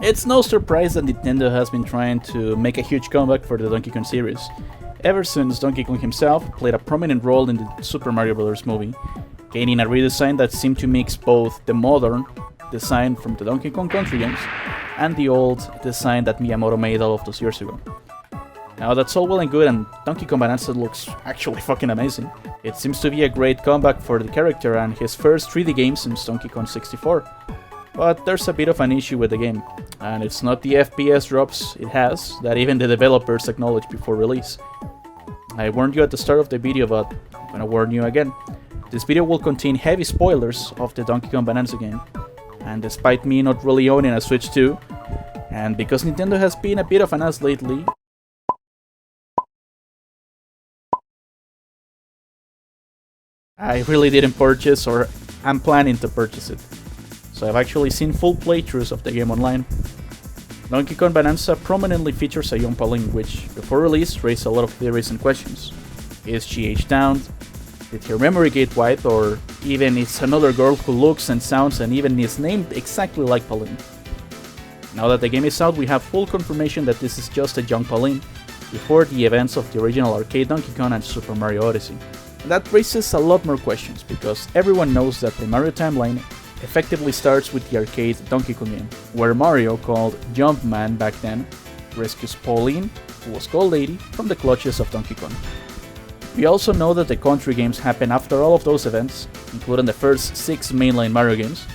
It's no surprise that Nintendo has been trying to make a huge comeback for the Donkey Kong series, ever since Donkey Kong himself played a prominent role in the Super Mario Bros. Movie, gaining a redesign that seemed to mix both the modern design from the Donkey Kong Country games and the old design that Miyamoto made all of those years ago. Now that's all well and good, and Donkey Kong Bananza looks actually fucking amazing. It seems to be a great comeback for the character and his first 3D game since Donkey Kong 64. But there's a bit of an issue with the game, and it's not the FPS drops it has that even the developers acknowledged before release. I warned you at the start of the video, but I'm gonna warn you again. This video will contain heavy spoilers of the Donkey Kong Bananza game, and despite me not really owning a Switch 2, and because Nintendo has been a bit of an ass lately, I really didn't purchase, or I'm planning to purchase it. So I've actually seen full playthroughs of the game online. Donkey Kong Bananza prominently features a young Pauline, which, before release, raised a lot of theories and questions. Is she aged down? Did her memory get wiped? Or even it's another girl who looks and sounds and even is named exactly like Pauline? Now that the game is out, we have full confirmation that this is just a young Pauline, before the events of the original arcade Donkey Kong and Super Mario Odyssey. And that raises a lot more questions, because everyone knows that the Mario timeline effectively starts with the arcade Donkey Kong game, where Mario, called Jumpman back then, rescues Pauline, who was called Lady, from the clutches of Donkey Kong. We also know that the country games happen after all of those events, including the first 6 mainline Mario games,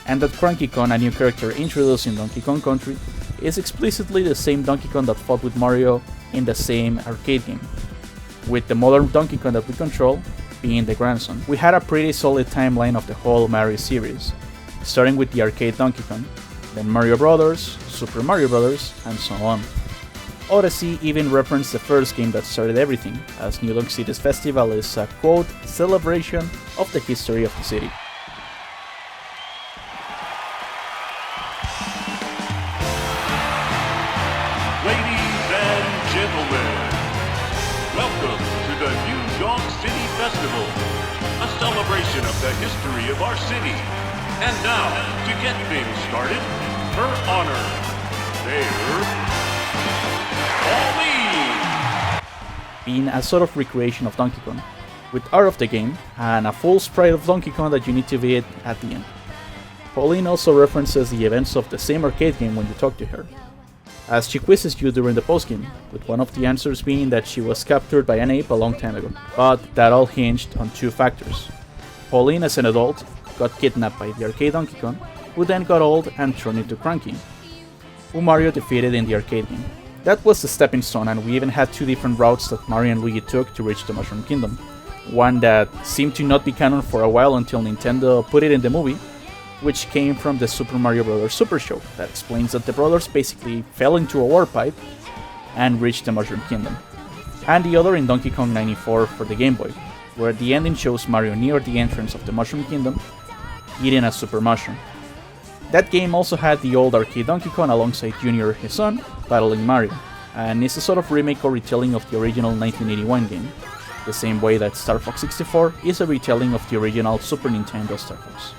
and that Cranky Kong, a new character introduced in Donkey Kong Country, is explicitly the same Donkey Kong that fought with Mario in the same arcade game, with the modern Donkey Kong that we control being the grandson. We had a pretty solid timeline of the whole Mario series, starting with the arcade Donkey Kong, then Mario Bros., Super Mario Bros., and so on. Odyssey even referenced the first game that started everything, as New Donk City's festival is a quote celebration of the history of the city. Ladies and gentlemen, welcome to the New Donk City Festival, a celebration of the history of our city. And now, to get things started, her honor, Mayor Pauline! Being a sort of recreation of Donkey Kong, with art of the game, and a full sprite of Donkey Kong that you need to beat at the end. Pauline also references the events of the same arcade game when you talk to her, as she quizzes you during the postgame, with one of the answers being that she was captured by an ape a long time ago. But that all hinged on 2 factors. Pauline, as an adult, got kidnapped by the arcade Donkey Kong, who then got old and turned into Cranky, who Mario defeated in the arcade game. That was the stepping stone, and we even had 2 different routes that Mario and Luigi took to reach the Mushroom Kingdom. One that seemed to not be canon for a while until Nintendo put it in the movie, which came from the Super Mario Bros. Super Show, that explains that the brothers basically fell into a warp pipe and reached the Mushroom Kingdom. And the other in Donkey Kong 94 for the Game Boy, where the ending shows Mario near the entrance of the Mushroom Kingdom, eating a super mushroom. That game also had the old arcade Donkey Kong alongside Junior, his son, battling Mario, and is a sort of remake or retelling of the original 1981 game, the same way that Star Fox 64 is a retelling of the original Super Nintendo Star Fox.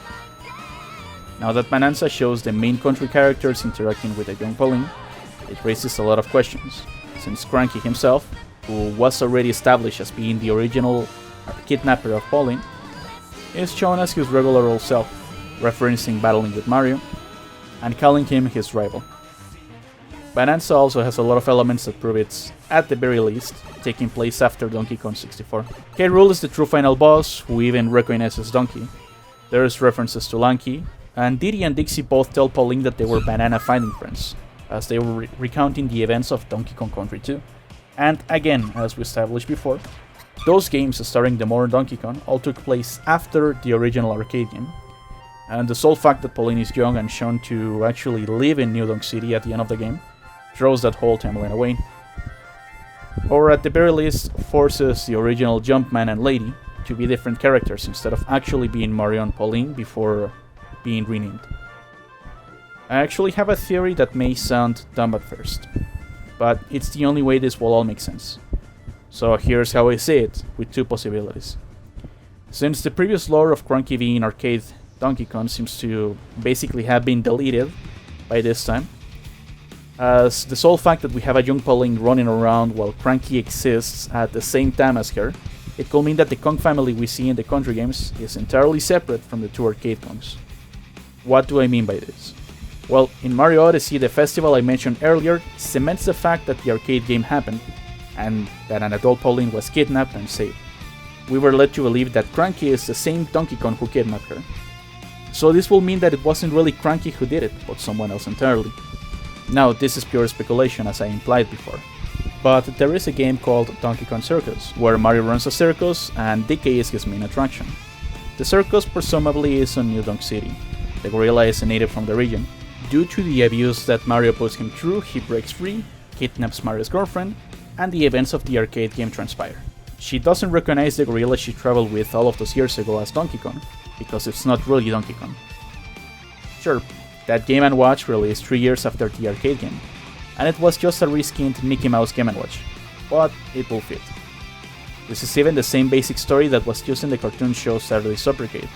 Now that Bananza shows the main country characters interacting with a young Pauline, it raises a lot of questions, since Cranky himself, who was already established as being the original kidnapper of Pauline, is shown as his regular old self, referencing battling with Mario, and calling him his rival. Bananza also has a lot of elements that prove it's, at the very least, taking place after Donkey Kong 64. K. Rool is the true final boss, who even recognizes Donkey. There's references to Lanky, and Diddy and Dixie both tell Pauline that they were banana finding friends, as they were recounting the events of Donkey Kong Country 2. And again, as we established before, those games starring the modern Donkey Kong all took place after the original arcade game, and the sole fact that Pauline is young and shown to actually live in New Donk City at the end of the game throws that whole timeline away. Or at the very least, forces the original Jumpman and Lady to be different characters instead of actually being Mario and Pauline before being renamed. I actually have a theory that may sound dumb at first, but it's the only way this will all make sense. So here's how I see it, with 2 possibilities. Since the previous lore of Cranky being arcade Donkey Kong seems to basically have been deleted by this time, as the sole fact that we have a young Pauline running around while Cranky exists at the same time as her, it could mean that the Kong family we see in the country games is entirely separate from the two arcade Kongs. What do I mean by this? Well, in Mario Odyssey, the festival I mentioned earlier cements the fact that the arcade game happened, and that an adult Pauline was kidnapped and saved. We were led to believe that Cranky is the same Donkey Kong who kidnapped her. So this will mean that it wasn't really Cranky who did it, but someone else entirely. Now, this is pure speculation, as I implied before. But there is a game called Donkey Kong Circus, where Mario runs a circus and DK is his main attraction. The circus presumably is on New Donk City. The gorilla is a native from the region. Due to the abuse that Mario puts him through, he breaks free, kidnaps Mario's girlfriend, and the events of the arcade game transpire. She doesn't recognize the gorilla she traveled with all of those years ago as Donkey Kong, because it's not really Donkey Kong. Sure, that Game & Watch released 3 years after the arcade game, and it was just a reskinned Mickey Mouse Game & Watch, but it will fit. This is even the same basic story that was used in the cartoon show Saturday Supercade,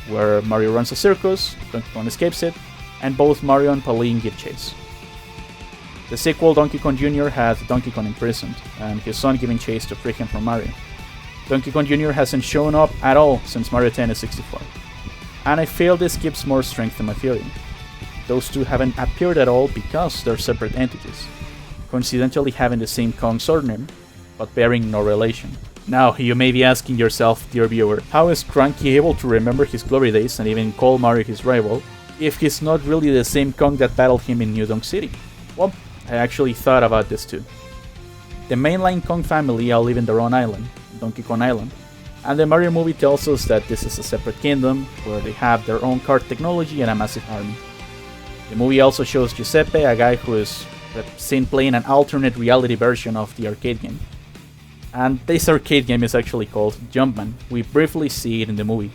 where Mario runs a circus, Donkey Kong escapes it, and both Mario and Pauline give chase. The sequel, Donkey Kong Jr., had Donkey Kong imprisoned, and his son giving chase to free him from Mario. Donkey Kong Jr. hasn't shown up at all since Mario Tennis 64, and I feel this gives more strength to my theory. Those two haven't appeared at all because they're separate entities, coincidentally having the same Kong surname, but bearing no relation. Now, you may be asking yourself, dear viewer, how is Cranky able to remember his glory days and even call Mario his rival, if he's not really the same Kong that battled him in New Donk City? Well, I actually thought about this too. The mainline Kong family all live in their own island, Donkey Kong Island, and the Mario movie tells us that this is a separate kingdom where they have their own card technology and a massive army. The movie also shows Giuseppe, a guy who is seen playing an alternate reality version of the arcade game. And this arcade game is actually called Jumpman. We briefly see it in the movie.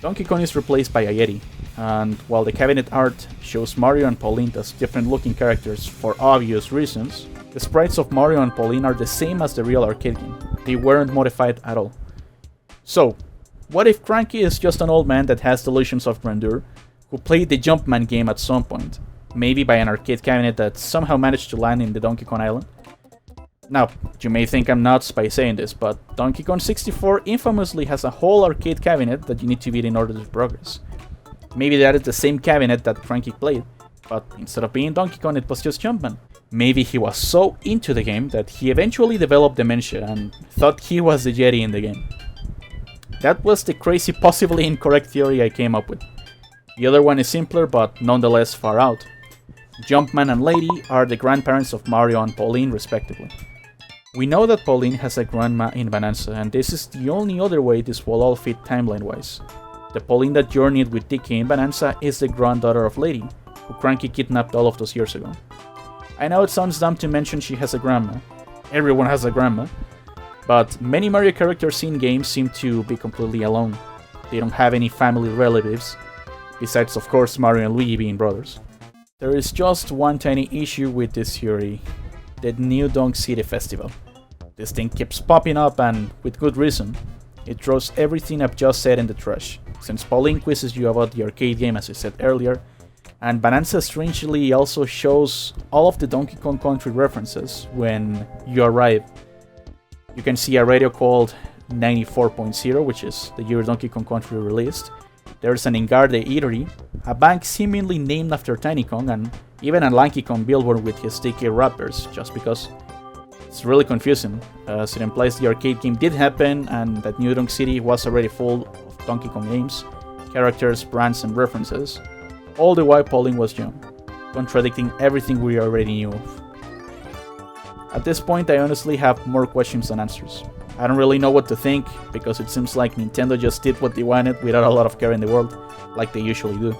Donkey Kong is replaced by a Yeti, and while the cabinet art shows Mario and Pauline as different looking characters for obvious reasons, the sprites of Mario and Pauline are the same as the real arcade game. They weren't modified at all. So, what if Cranky is just an old man that has delusions of grandeur, who played the Jumpman game at some point, maybe by an arcade cabinet that somehow managed to land in the Donkey Kong Island? Now, you may think I'm nuts by saying this, but Donkey Kong 64 infamously has a whole arcade cabinet that you need to beat in order to progress. Maybe that is the same cabinet that Cranky played, but instead of being Donkey Kong it was just Jumpman. Maybe he was so into the game that he eventually developed dementia and thought he was the Yeti in the game. That was the crazy, possibly incorrect theory I came up with. The other one is simpler, but nonetheless far out. Jumpman and Lady are the grandparents of Mario and Pauline respectively. We know that Pauline has a grandma in Bananza, and this is the only other way this will all fit timeline-wise. The Pauline that journeyed with DK in Bananza is the granddaughter of Lady, who Cranky kidnapped all of those years ago. I know it sounds dumb to mention she has a grandma. Everyone has a grandma. But many Mario characters in games seem to be completely alone. They don't have any family relatives, besides of course Mario and Luigi being brothers. There is just one tiny issue with this theory: the New Donk City Festival. This thing keeps popping up, and with good reason. It throws everything I've just said in the trash, since Pauline quizzes you about the arcade game as I said earlier, and Bananza strangely also shows all of the Donkey Kong Country references when you arrive. You can see a radio called 94.0, which is the year Donkey Kong Country released. There's an Engarde eatery, a bank seemingly named after Tiny Kong, and even a Lanky Kong billboard with his sticky wrappers, just because. It's really confusing, as it implies the arcade game did happen and that New Donk City was already full of Donkey Kong games, characters, brands, and references, all the while Pauline was young, contradicting everything we already knew of. At this point, I honestly have more questions than answers. I don't really know what to think, because it seems like Nintendo just did what they wanted without a lot of care in the world, like they usually do.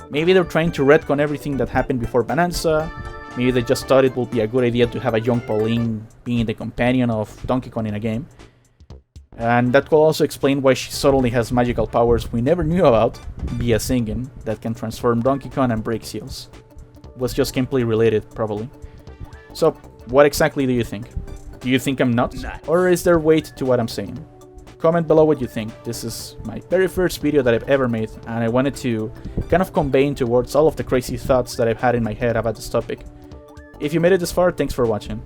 Maybe they're trying to retcon everything that happened before Bananza. Maybe they just thought it would be a good idea to have a young Pauline being the companion of Donkey Kong in a game. And that could also explain why she suddenly has magical powers we never knew about, via singing, that can transform Donkey Kong and break seals. It was just gameplay related, probably. So, what exactly do you think? Do you think I'm nuts? Or is there weight to what I'm saying? Comment below what you think. This is my very first video that I've ever made, and I wanted to kind of convey into words all of the crazy thoughts that I've had in my head about this topic. If you made it this far, thanks for watching.